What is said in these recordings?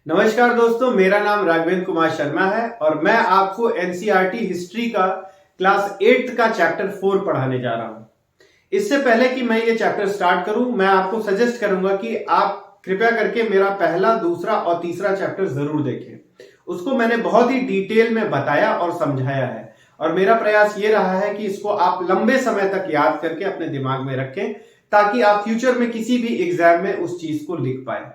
नमस्कार दोस्तों, मेरा नाम राघवेंद्र कुमार शर्मा है और मैं आपको एनसीईआरटी हिस्ट्री का क्लास 8 का चैप्टर 4 पढ़ाने जा रहा हूं। इससे पहले कि मैं ये चैप्टर स्टार्ट करूं, मैं आपको सजेस्ट करूंगा कि आप कृपया करके मेरा पहला, दूसरा और तीसरा चैप्टर जरूर देखें। उसको मैंने बहुत ही डिटेल में बताया और समझाया है और मेरा प्रयास ये रहा है कि इसको आप लंबे समय तक याद करके अपने दिमाग में रखें ताकि आप फ्यूचर में किसी भी एग्जाम में उस चीज को लिख पाए।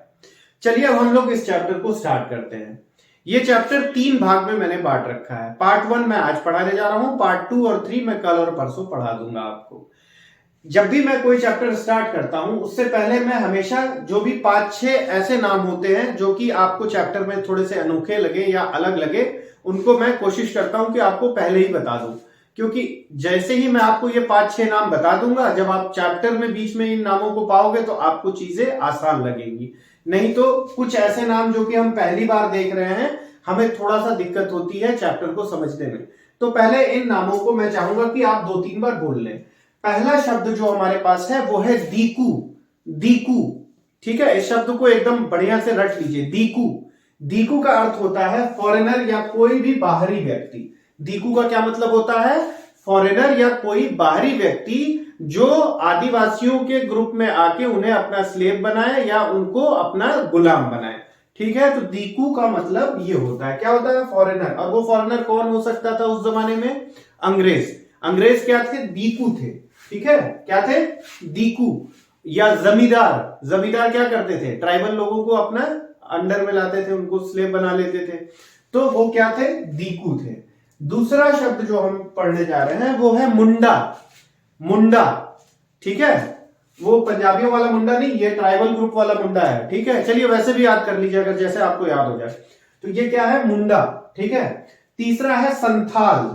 चलिए अब हम लोग इस चैप्टर को स्टार्ट करते हैं। ये चैप्टर 3 भाग में मैंने बांट रखा है। पार्ट 1 मैं आज पढ़ाने जा रहा हूं, पार्ट 2 और 3 मैं कल और परसों पढ़ा दूंगा आपको। जब भी मैं कोई चैप्टर स्टार्ट करता हूं उससे पहले मैं हमेशा जो भी 5-6 ऐसे नाम होते हैं जो कि आपको चैप्टर में थोड़े से अनोखे लगे या अलग लगे, उनको मैं कोशिश करता हूं कि आपको पहले ही बता दूं, क्योंकि जैसे ही मैं आपको ये 5-6 नाम बता दूंगा, जब आप चैप्टर में बीच में इन नामों को पाओगे तो आपको चीजें आसान लगेंगी। नहीं तो कुछ ऐसे नाम जो कि हम पहली बार देख रहे हैं, हमें थोड़ा सा दिक्कत होती है चैप्टर को समझने में। तो पहले इन नामों को मैं चाहूंगा कि आप 2-3 बार बोल लें। पहला शब्द जो हमारे पास है वो है दीकू। दीकू, ठीक है, इस शब्द को एकदम बढ़िया से रट लीजिए। दीकू, दीकू का अर्थ होता है फॉरेनर या कोई भी बाहरी व्यक्ति। दीकू का क्या मतलब होता है? फॉरेनर या कोई बाहरी व्यक्ति जो आदिवासियों के ग्रुप में आके उन्हें अपना स्लेव बनाए या उनको अपना गुलाम बनाए। ठीक है, तो दीकू का मतलब ये होता है। क्या होता है? फॉरेनर। और वो फॉरेनर कौन हो सकता था उस जमाने में? अंग्रेज। अंग्रेज क्या थे? दीकू थे। ठीक है, क्या थे? दीकू। या जमींदार। जमींदार क्या करते थे? ट्राइबल लोगों को अपना अंडर में लाते थे, उनको स्लेव बना लेते थे। तो वो क्या थे? दीकू थे। दूसरा शब्द जो हम पढ़ने जा रहे हैं वो है मुंडा। मुंडा, ठीक है, वो पंजाबियों वाला मुंडा नहीं, ये ट्राइबल ग्रुप वाला मुंडा है। ठीक है, चलिए वैसे भी याद कर लीजिए अगर जैसे आपको याद हो जाए। तो ये क्या है? मुंडा। ठीक है। तीसरा है संथाल।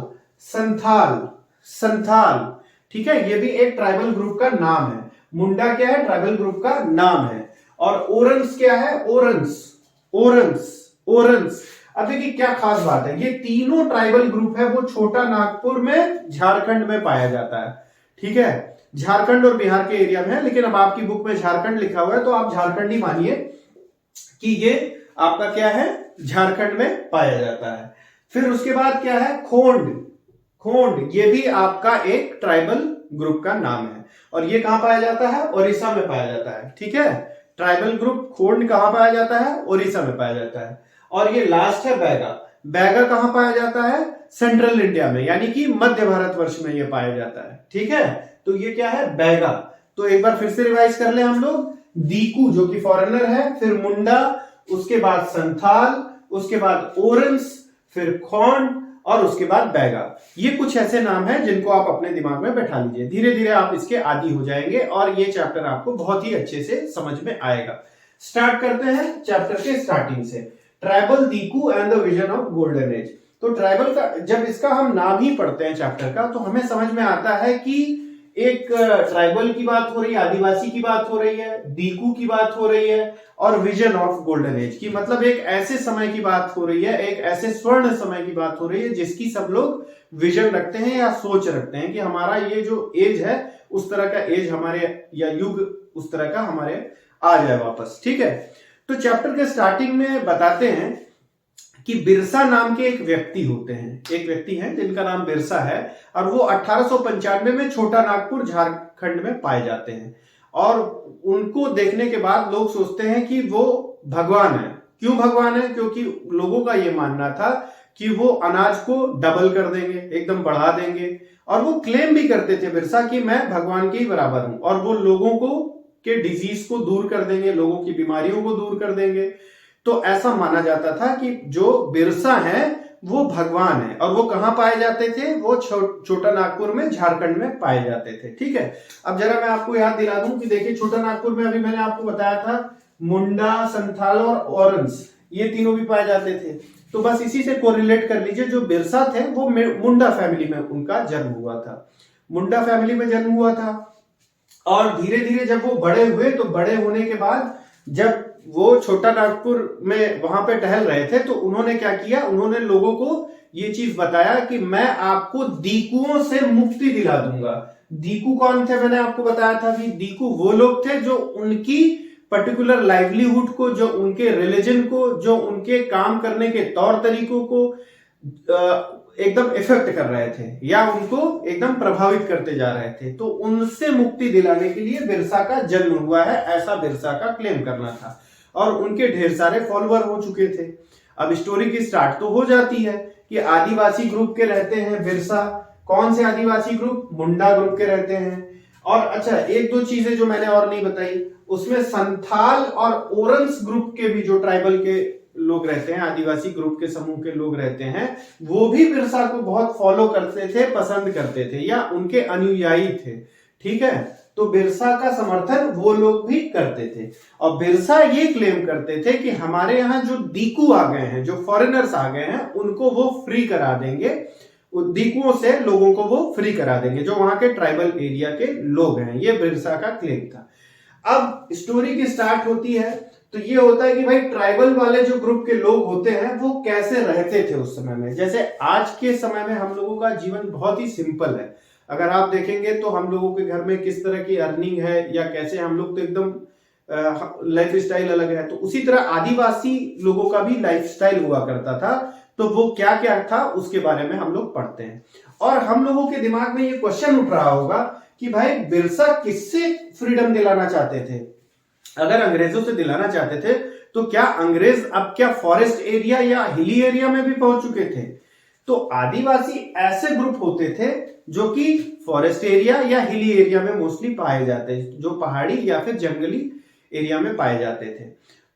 संथाल, संथाल, ठीक है, ये भी एक ट्राइबल ग्रुप का नाम है। मुंडा क्या है? ट्राइबल ग्रुप का नाम है। और ओरंस क्या है? ओरंस। ओरंस, ओरंस। अब देखिए क्या खास बात है, ये तीनों ट्राइबल ग्रुप है वो छोटा नागपुर में, झारखंड में पाया जाता है। ठीक है, झारखंड और बिहार के एरिया में है, लेकिन अब आपकी बुक में झारखंड लिखा हुआ है तो आप झारखंड ही मानिए कि ये आपका क्या है? झारखंड में पाया जाता है। फिर उसके बाद क्या है? खोंड। खोंड, ये भी आपका एक ट्राइबल ग्रुप का नाम है और ये कहां पाया जाता है? ओडिशा में पाया जाता है। ठीक है, ट्राइबल ग्रुप खोंड कहां पाया जाता है? ओडिशा में पाया जाता है। और ये लास्ट है बैगा। बैगा कहां पाया जाता है? सेंट्रल इंडिया में, यानी कि मध्य भारतवर्ष में ये पाया जाता है। ठीक है, तो ये क्या है? बैगा। तो एक बार फिर से रिवाइज कर ले हम लोग। दीकू जो कि फॉरेनर है, फिर मुंडा, उसके बाद संथाल, उसके बाद ओरेंस, फिर खोंड और उसके बाद बैगा। ये कुछ ऐसे नाम हैं जिनको आप अपने दिमाग में बैठा लीजिए। धीरे धीरे आप इसके आदी हो जाएंगे और ये चैप्टर आपको बहुत ही अच्छे से समझ में आएगा। स्टार्ट करते हैं चैप्टर के स्टार्टिंग से। Tribal Diku and the vision of golden age. तो ट्राइबल का जब इसका हम नाम ही पढ़ते हैं चैप्टर का, तो हमें समझ में आता है कि एक ट्राइबल की बात हो रही है, आदिवासी की बात हो रही है, दीकू की बात हो रही है और विजन ऑफ गोल्डन एज की, मतलब एक ऐसे समय की बात हो रही है, एक ऐसे स्वर्ण समय की बात हो रही है जिसकी सब लोग विजन रखते हैं या सोच रखते हैं कि हमारा ये जो एज है उस तरह का एज हमारे, या युग उस तरह का हमारे आ जाए वापस। ठीक है, तो चैप्टर के स्टार्टिंग में बताते हैं कि बिरसा नाम के एक व्यक्ति होते हैं। एक व्यक्ति हैं जिनका नाम बिरसा है और वो 1895 में छोटा नागपुर झारखंड में पाए जाते हैं। और उनको देखने के बाद लोग सोचते हैं कि वो भगवान है। क्यों भगवान है? क्योंकि लोगों का ये मानना था कि वो अनाज को डबल कर देंगे, एकदम बढ़ा देंगे। और वो क्लेम भी करते थे बिरसा कि मैं भगवान के ही बराबर हूं और वो लोगों को के डिजीज को दूर कर देंगे, लोगों की बीमारियों को दूर कर देंगे। तो ऐसा माना जाता था कि जो बिरसा है वो भगवान है। और वो कहां पाए जाते थे? वो छोटा नागपुर में, झारखंड में पाए जाते थे। ठीक है, अब जरा मैं आपको याद दिला दूं कि देखिए छोटा नागपुर में अभी मैंने आपको बताया था मुंडा, संथाल और ओरंस, ये तीनों भी पाए जाते थे। तो बस इसी से कोरिलेट कर लीजिए, जो बिरसा थे वो मुंडा फैमिली में उनका जन्म हुआ था। मुंडा फैमिली में जन्म हुआ था और धीरे धीरे जब वो बड़े हुए तो बड़े होने के बाद जब वो छोटा नागपुर में वहां पे टहल रहे थे तो उन्होंने क्या किया? उन्होंने लोगों को ये चीज बताया कि मैं आपको दीकुओं से मुक्ति दिला दूंगा। दीकू कौन थे? मैंने आपको बताया था कि दीकू वो लोग थे जो उनकी पर्टिकुलर लाइवलीहुड को, जो उनके रिलीजन को, जो उनके काम करने के तौर तरीकों को एकदम इफेक्ट कर रहे थे या उनको एकदम प्रभावित करते जा रहे थे। तो उनसे मुक्ति दिलाने के लिए बिरसा का जन्म हुआ है, ऐसा बिरसा का क्लेम करना था। और उनके ढेर सारे फॉलोअर हो चुके थे। अब स्टोरी की स्टार्ट तो हो जाती है कि आदिवासी ग्रुप के रहते हैं बिरसा। कौन से आदिवासी ग्रुप? मुंडा ग्रुप के रहते हैं। और अच्छा, एक दो चीजें जो मैंने और नहीं बताई, उसमें संथाल और ओरंस ग्रुप के भी जो ट्राइबल के लोग रहते हैं, आदिवासी ग्रुप के समूह के लोग रहते हैं, वो भी बिरसा को बहुत फॉलो करते थे, पसंद करते थे या उनके अनुयायी थे। ठीक है, तो बिरसा का समर्थन वो लोग भी करते थे। और बिरसा ये क्लेम करते थे कि हमारे यहाँ जो दीकू आ गए हैं, जो फॉरेनर्स आ गए हैं, उनको वो फ्री करा देंगे, दीकुओं से लोगों को वो फ्री करा देंगे, जो वहां के ट्राइबल एरिया के लोग हैं। ये बिरसा का क्लेम था। अब स्टोरी की स्टार्ट होती है तो ये होता है कि भाई ट्राइबल वाले जो ग्रुप के लोग होते हैं वो कैसे रहते थे उस समय में। जैसे आज के समय में हम लोगों का जीवन बहुत ही सिंपल है। अगर आप देखेंगे तो हम लोगों के घर में किस तरह की अर्निंग है या कैसे हम लोग, तो एकदम लाइफ स्टाइल अलग है। तो उसी तरह आदिवासी लोगों का भी लाइफ स्टाइल हुआ करता था। तो वो क्या क्या था उसके बारे में हम लोग पढ़ते हैं। और हम लोगों के दिमाग में ये क्वेश्चन उठ रहा होगा कि भाई बिरसा किससे फ्रीडम दिलाना चाहते थे? अगर अंग्रेजों से दिलाना चाहते थे तो क्या अंग्रेज अब क्या फॉरेस्ट एरिया या हिली एरिया में भी पहुंच चुके थे? तो आदिवासी ऐसे ग्रुप होते थे जो कि फॉरेस्ट एरिया या हिली एरिया में मोस्टली पाए जाते, जो पहाड़ी या फिर जंगली एरिया में पाए जाते थे।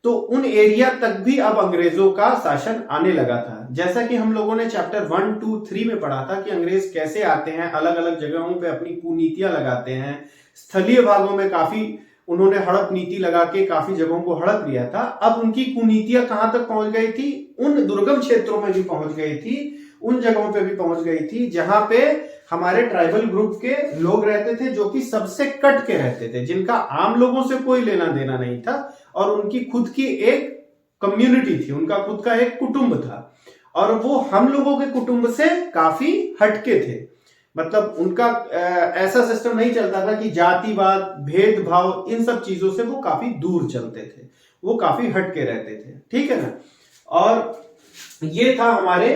तो उन एरिया तक भी अब अंग्रेजों का शासन आने लगा था। जैसा कि हम लोगों ने चैप्टर 1, 2, 3 में पढ़ा था कि अंग्रेज कैसे आते हैं, अलग अलग जगहों पे अपनी कुनीतियां लगाते हैं। स्थलीय भागों में काफी उन्होंने हड़प नीति लगा के काफी जगहों को हड़प लिया था। अब उनकी कुनीतियां कहां तक पहुंच गई थी? उन दुर्गम क्षेत्रों में भी पहुंच गई थी, उन जगहों पे भी पहुंच गई थी जहां पे हमारे ट्राइबल ग्रुप के लोग रहते थे, जो कि सबसे कट के रहते थे, जिनका आम लोगों से कोई लेना देना नहीं था। और उनकी खुद की एक कम्युनिटी थी, उनका खुद का एक कुटुंब था। और वो हम लोगों के कुटुंब से काफी हटके थे। मतलब उनका ऐसा सिस्टम नहीं चलता था कि जातिवाद, भेदभाव, इन सब चीजों से वो काफी दूर चलते थे, वो काफी हटके रहते थे। ठीक है ना? और ये था हमारे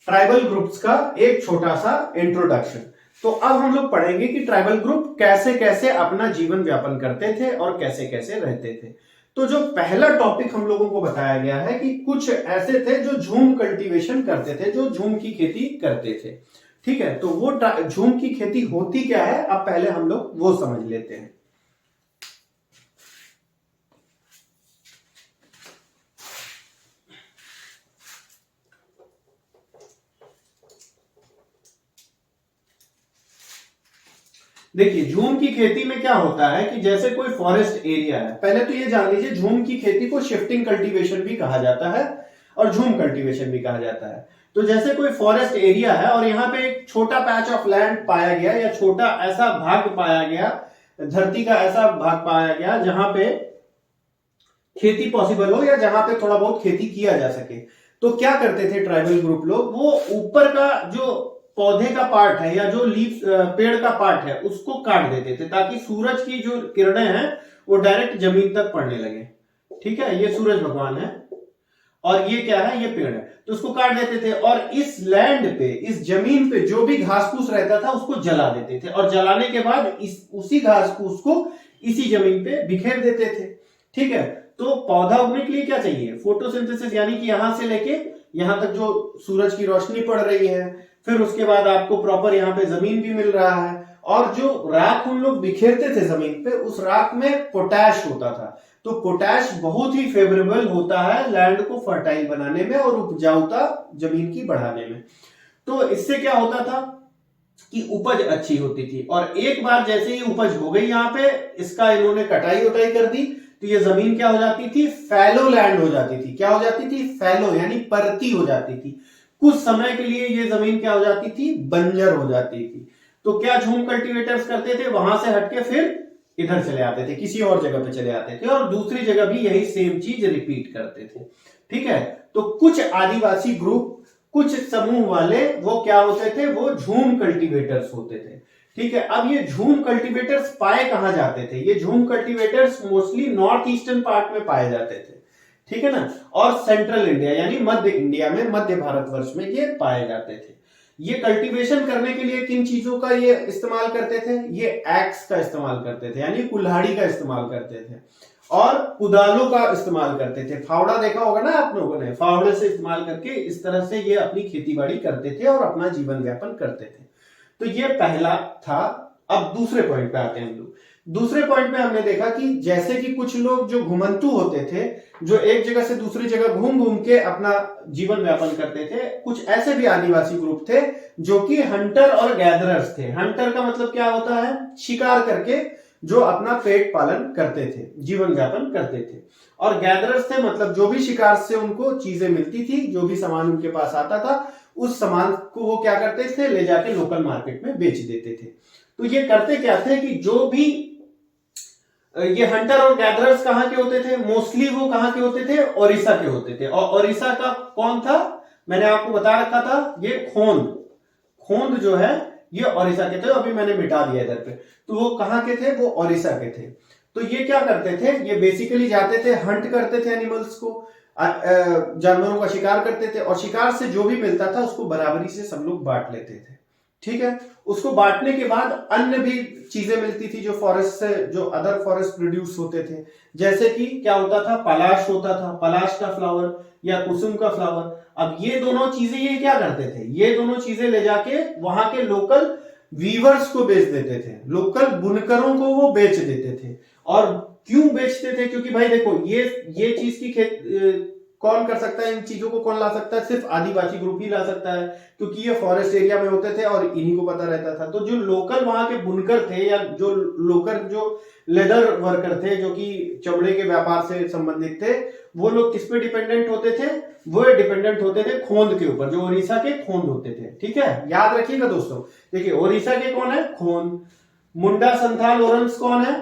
ट्राइबल ग्रुप्स का एक छोटा सा इंट्रोडक्शन। तो अब हम लोग पढ़ेंगे कि ट्राइबल ग्रुप कैसे कैसे अपना जीवन व्यापन करते थे और कैसे कैसे रहते थे। तो जो पहला टॉपिक हम लोगों को बताया गया है कि कुछ ऐसे थे जो झूम कल्टीवेशन करते थे, जो झूम की खेती करते थे। ठीक है, तो वो झूम की खेती होती क्या है, अब पहले हम लोग वो समझ लेते हैं। देखिए, झूम की खेती में क्या होता है कि जैसे कोई फॉरेस्ट एरिया है, पहले तो ये जान लीजिए झूम की खेती को शिफ्टिंग कल्टीवेशन भी कहा जाता है और झूम कल्टीवेशन भी कहा जाता है। तो जैसे कोई फॉरेस्ट एरिया है और यहाँ पे एक छोटा पैच ऑफ लैंड पाया गया या छोटा ऐसा भाग पाया गया, धरती का ऐसा भाग पाया गया जहां पे खेती पॉसिबल हो या जहां पे थोड़ा बहुत खेती किया जा सके, तो क्या करते थे ट्राइबल ग्रुप लोग? वो ऊपर का जो पौधे का पार्ट है या जो लीफ पेड़ का पार्ट है उसको काट देते थे, ताकि सूरज की जो किरणें हैं वो डायरेक्ट जमीन तक पड़ने लगे। ठीक है, ये सूरज भगवान है और ये क्या है? ये पेड़ है। तो उसको काट देते थे और इस लैंड पे, इस जमीन पे जो भी घास फूस रहता था उसको जला देते थे, और जलाने के बाद उसी घास फूस को इसी जमीन पे बिखेर देते थे। ठीक है, तो पौधा उगने के लिए क्या चाहिए? फोटोसिंथेसिस, यानी कि यहां से लेके यहां तक जो सूरज की रोशनी पड़ रही है, फिर उसके बाद आपको प्रॉपर यहाँ पे जमीन भी मिल रहा है, और जो राख उन लोग बिखेरते थे जमीन पे, उस राख में पोटैश होता था। तो पोटैश बहुत ही फेवरेबल होता है लैंड को फर्टाइल बनाने में और उपजाऊता जमीन की बढ़ाने में। तो इससे क्या होता था कि उपज अच्छी होती थी। और एक बार जैसे ही उपज हो गई यहाँ पे, इसका इन्होंने कटाई उटाई कर दी, तो ये जमीन क्या हो जाती थी? फैलो लैंड हो जाती थी। क्या हो जाती थी? फैलो, यानी परती हो जाती थी। कुछ समय के लिए ये जमीन क्या हो जाती थी? बंजर हो जाती थी। तो क्या झूम कल्टीवेटर्स करते थे? वहां से हटके फिर इधर चले आते थे, किसी और जगह पे चले आते थे और दूसरी जगह भी यही सेम चीज रिपीट करते थे। ठीक है, तो कुछ आदिवासी ग्रुप, कुछ समूह वाले, वो क्या होते थे? वो झूम कल्टीवेटर्स होते थे। ठीक है। अब ये झूम कल्टीवेटर्स पाए कहां जाते थे? ये झूम cultivators mostly north eastern part में पाए जाते थे, ठीक है ना, और सेंट्रल इंडिया यानी मध्य इंडिया में, मध्य भारतवर्ष में ये पाए जाते थे। ये कल्टीवेशन करने के लिए किन चीजों का ये इस्तेमाल करते थे? ये एक्स का इस्तेमाल करते थे यानी कुल्हाड़ी का इस्तेमाल करते थे, और कुदालों का इस्तेमाल करते थे। फावड़ा देखा होगा ना आप लोगों ने, फावड़े से इस्तेमाल करके इस तरह से ये अपनी खेती बाड़ी करते थे और अपना जीवन यापन करते थे। तो ये पहला था। अब दूसरे पॉइंट पे आते हैं हम लोग। दूसरे पॉइंट पे हमने देखा कि जैसे कि कुछ लोग जो घुमंतु होते थे, जो एक जगह से दूसरी जगह घूम घूम के अपना जीवन यापन करते थे, कुछ ऐसे भी आदिवासी ग्रुप थे जो कि हंटर और गैदरर्स थे। हंटर का मतलब क्या होता है? शिकार करके जो अपना पेट पालन करते थे, जीवन यापन करते थे। और गैदरर्स थे मतलब जो भी शिकार से उनको चीजें मिलती थी, जो भी सामान उनके पास आता था, उस सामान को वो क्या करते थे? ले जाके लोकल मार्केट में बेच देते थे। तो ये करते क्या थे कि जो भी ये हंटर और गैदरर्स कहां के होते थे? मोस्टली वो कहां के होते थे? ओडिशा के होते थे। और ओडिशा का कौन था? मैंने आपको बता रखा था, ये खोंद। खोंद जो है ये ओडिशा के थे, अभी मैंने मिटा दिया इधर पे। तो वो कहां के थे? वो ओडिशा के थे। तो ये क्या करते थे? ये बेसिकली जाते थे, हंट करते थे एनिमल्स को, जानवरों का शिकार करते थे, और शिकार से जो भी मिलता था उसको बराबरी से सब लोग बांट लेते थे, ठीक है। उसको बांटने के बाद अन्य भी चीजें मिलती थी जो फॉरेस्ट से, जो अदर फॉरेस्ट प्रोड्यूस होते थे। जैसे कि क्या होता था? पलाश होता था, पलाश का फ्लावर या कुसुम का फ्लावर। अब ये दोनों चीजें ये क्या करते थे? ये दोनों चीजें ले जाके वहां के लोकल वीवर्स को बेच देते थे, लोकल बुनकरों को वो बेच देते थे। और क्यों बेचते थे? क्योंकि भाई देखो, ये चीज की कौन कर सकता है? इन चीजों को कौन ला सकता है? सिर्फ आदिवासी ग्रुप ही ला सकता है, क्योंकि ये फॉरेस्ट एरिया में होते थे और इन्हीं को पता रहता था। तो जो लोकल वहां के बुनकर थे, या जो लोकल जो लेदर वर्कर थे, जो कि चमड़े के व्यापार से संबंधित थे, वो लोग किस पे डिपेंडेंट होते थे? वो डिपेंडेंट होते थे खोंद के ऊपर, जो ओडिशा के खोंद होते थे, ठीक है। याद रखिएगा दोस्तों, देखिए ओडिशा के कौन है? खोंद। मुंडा, संथाल, ओरंस कौन है?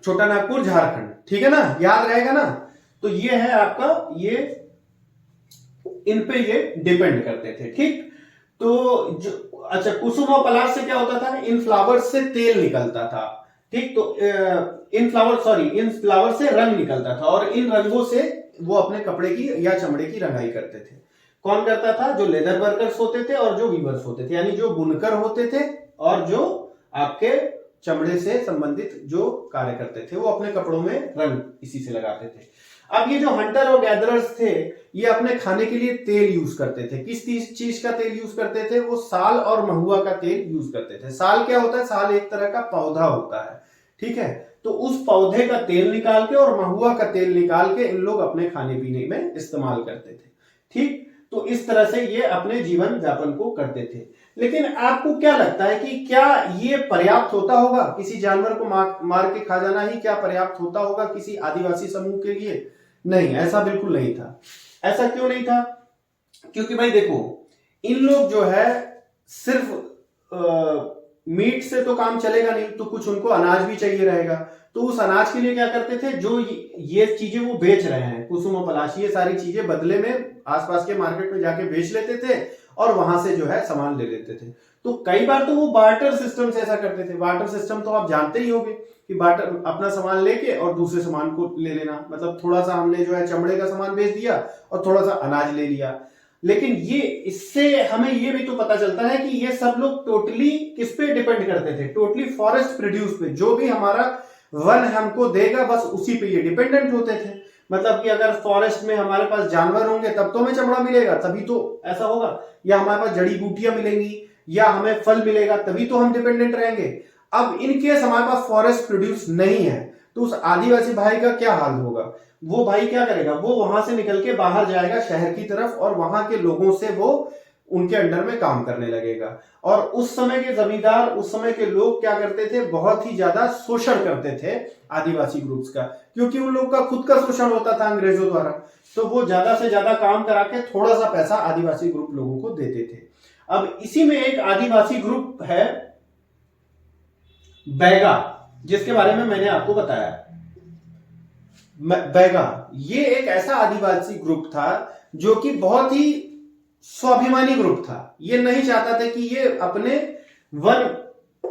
छोटा नागपुर, झारखंड, ठीक है ना, याद रहेगा ना। तो ये है आपका, ये इन पे ये डिपेंड करते थे, ठीक। तो जो अच्छा, कुसुम और पलाश से क्या होता था? इन फ्लावर्स से तेल निकलता था, ठीक। तो इन फ्लावर से रंग निकलता था, और इन रंगों से वो अपने कपड़े की या चमड़े की रंगाई करते थे। कौन करता था? जो लेदर वर्कर्स होते थे और जो वीवर्स होते थे, यानी जो बुनकर होते थे और जो आपके चमड़े से संबंधित जो कार्य करते थे, वो अपने कपड़ों में रंग इसी से लगाते थे। अब ये जो हंटर और गैदरर्स थे, ये अपने खाने के लिए तेल यूज करते थे। किस चीज का तेल यूज करते थे? वो साल और महुआ का तेल यूज करते थे। साल क्या होता है? साल एक तरह का पौधा होता है, ठीक है। तो उस पौधे का तेल निकाल के और महुआ का तेल निकाल के इन लोग अपने खाने पीने में इस्तेमाल करते थे, ठीक। तो इस तरह से ये अपने जीवन यापन को करते थे। लेकिन आपको क्या लगता है कि क्या ये पर्याप्त होता होगा? किसी जानवर को मार के खा जाना ही क्या पर्याप्त होता होगा किसी आदिवासी समूह के लिए? नहीं, ऐसा बिल्कुल नहीं था। ऐसा क्यों नहीं था? क्योंकि भाई देखो, इन लोग जो है सिर्फ मीट से तो काम चलेगा नहीं, तो कुछ उनको अनाज भी चाहिए रहेगा। तो उस अनाज के लिए क्या करते थे? जो ये चीजें वो बेच रहे हैं, कुसुम और पलाश, ये सारी चीजें बदले में आसपास के मार्केट में जाके बेच लेते थे और वहां से जो है सामान ले लेते थे। तो कई बार तो वो बार्टर सिस्टम से ऐसा करते थे। बार्टर सिस्टम तो आप जानते ही होंगे कि बार्टर, अपना सामान लेके और दूसरे सामान को ले लेना। मतलब थोड़ा सा हमने जो है चमड़े का सामान बेच दिया और थोड़ा सा अनाज ले लिया। लेकिन ये, इससे हमें ये भी तो पता चलता है कि ये सब लोग टोटली किस पे डिपेंड करते थे? टोटली फॉरेस्ट प्रोड्यूस पे। जो भी हमारा वन हमको देगा बस उसी पे ये डिपेंडेंट होते थे। मतलब कि अगर फॉरेस्ट में हमारे पास जानवर होंगे तब तो हमें चमड़ा मिलेगा, तभी तो ऐसा होगा, या हमारे पास जड़ी बूटियां मिलेंगी या हमें फल मिलेगा, तभी तो हम डिपेंडेंट रहेंगे। अब इन केस हमारे पास फॉरेस्ट प्रोड्यूस नहीं है, तो उस आदिवासी भाई का क्या हाल होगा? वो भाई क्या करेगा? वो वहां से निकल के बाहर जाएगा शहर की तरफ और वहां के लोगों से वो उनके अंडर में काम करने लगेगा। और उस समय के जमींदार, उस समय के लोग क्या करते थे? बहुत ही ज्यादा शोषण करते थे आदिवासी ग्रुप्स का, क्योंकि उन लोगों का खुद का शोषण होता था अंग्रेजों द्वारा। तो वो ज्यादा से ज्यादा काम करा के थोड़ा सा पैसा आदिवासी ग्रुप लोगों को देते थे। अब इसी में एक आदिवासी ग्रुप है बैगा, जिसके बारे में मैंने आपको बताया। बैगा ये एक ऐसा आदिवासी ग्रुप था जो कि बहुत ही स्वाभिमानी ग्रुप था। ये नहीं चाहता था कि ये अपने वन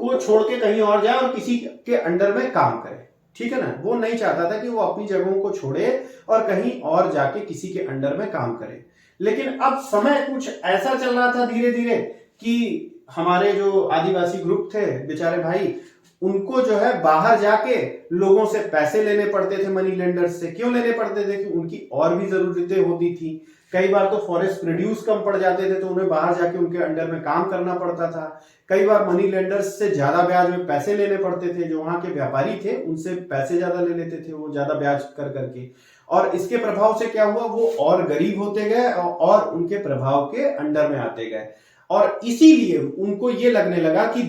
को छोड़ के कहीं और जाए और किसी के अंडर में काम करे, ठीक है ना। वो नहीं चाहता था कि वो अपनी जगहों को छोड़े और कहीं और जाके किसी के अंडर में काम करे। लेकिन अब समय कुछ ऐसा चल रहा था धीरे धीरे कि हमारे जो आदिवासी ग्रुप थे बेचारे भाई, उनको जो है बाहर जाके लोगों से पैसे लेने पड़ते थे, मनी लेंडर्स से। क्यों लेने पड़ते थे? कि उनकी और भी जरूरतें होती थी। कई बार तो फॉरेस्ट प्रोड्यूस कम पड़ जाते थे तो उन्हें बाहर जाके उनके अंडर में काम करना पड़ता था। कई बार मनी लेंडर्स से ज्यादा ब्याज में पैसे लेने पड़ते थे। जो वहां के व्यापारी थे उनसे पैसे ज्यादा ले लेते थे वो, ज्यादा ब्याज कर करके। और इसके प्रभाव से क्या हुआ, वो और गरीब होते गए और उनके प्रभाव के अंडर में आते गए। और इसीलिए उनको ये लगने लगा कि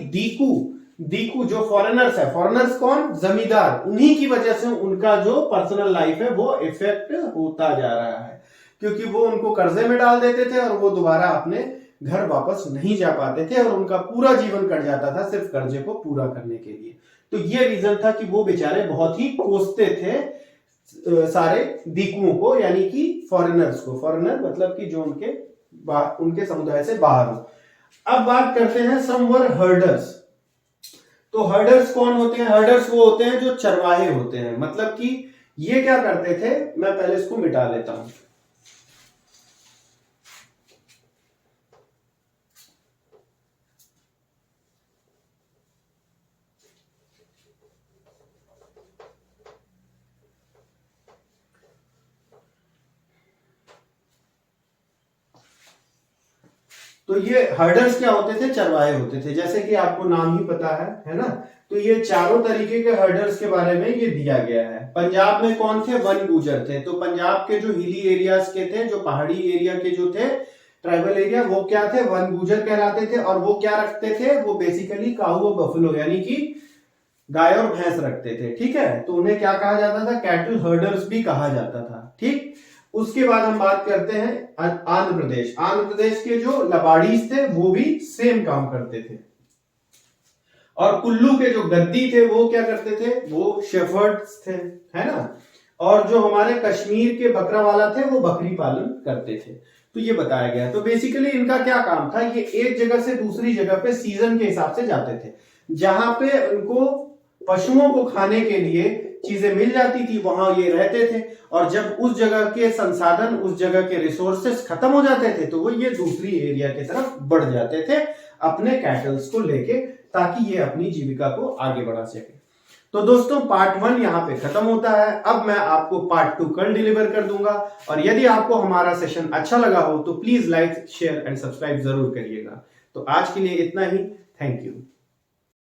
दीकू जो फॉरेनर्स है, फॉरेनर्स कौन? जमींदार, उन्हीं की वजह से उनका जो पर्सनल लाइफ है वो इफेक्ट होता जा रहा है, क्योंकि वो उनको कर्जे में डाल देते थे और वो दोबारा अपने घर वापस नहीं जा पाते थे और उनका पूरा जीवन कट जाता था सिर्फ कर्जे को पूरा करने के लिए। तो ये रीजन था कि वो बेचारे बहुत ही कोसते थे सारे दीकुओं को, यानी कि फॉरेनर्स को। फॉरेनर मतलब कि जो उनके समुदाय से बाहर हो। अब बात करते हैं समवर हर्डर्स। तो हर्डर्स कौन होते हैं? हर्डर्स वो होते हैं जो चरवाहे होते हैं। मतलब कि ये क्या करते थे, मैं पहले इसको मिटा लेता हूं। तो ये हर्डर्स क्या होते थे? चरवाहे होते थे। जैसे कि आपको नाम ही पता है ना। तो ये चारों तरीके के हर्डर्स के बारे में ये दिया गया है। पंजाब में कौन थे? वन गुजर थे। तो पंजाब के जो हिली एरियाज के थे, जो पहाड़ी एरिया के जो थे ट्राइबल एरिया, वो क्या थे? वन गुजर कहलाते थे। और वो क्या रखते थे? वो बेसिकली काऊ और बफलो यानी कि गाय और भैंस रखते थे, ठीक है। तो उन्हें क्या कहा जाता था? कैटल हर्डर्स भी कहा जाता था, ठीक। उसके बाद हम बात करते हैं आंध्र प्रदेश। आंध्र प्रदेश के जो लबाड़ीज थे वो भी सेम काम करते थे। और कुल्लू के जो गद्दी थे वो क्या करते थे? वो शेफर्ड्स थे, है ना। और जो हमारे कश्मीर के बकरावाला थे वो बकरी पालन करते थे। तो ये बताया गया। तो बेसिकली इनका क्या काम था? ये एक जगह से दूसरी जगह पे सीजन के हिसाब से जाते थे। जहां पे उनको पशुओं को खाने के लिए चीजें मिल जाती थी वहां ये रहते थे। और जब उस जगह के संसाधन, उस जगह के रिसोर्सेस खत्म हो जाते थे तो वो ये दूसरी एरिया की तरफ बढ़ जाते थे अपने कैटल्स को लेके, ताकि ये अपनी जीविका को आगे बढ़ा सके। तो दोस्तों पार्ट 1 यहाँ पे खत्म होता है। अब मैं आपको पार्ट 2 कल डिलीवर कर दूंगा। और यदि आपको हमारा सेशन अच्छा लगा हो तो please like, share and subscribe जरूर करिएगा। तो आज के लिए इतना ही। Thank you.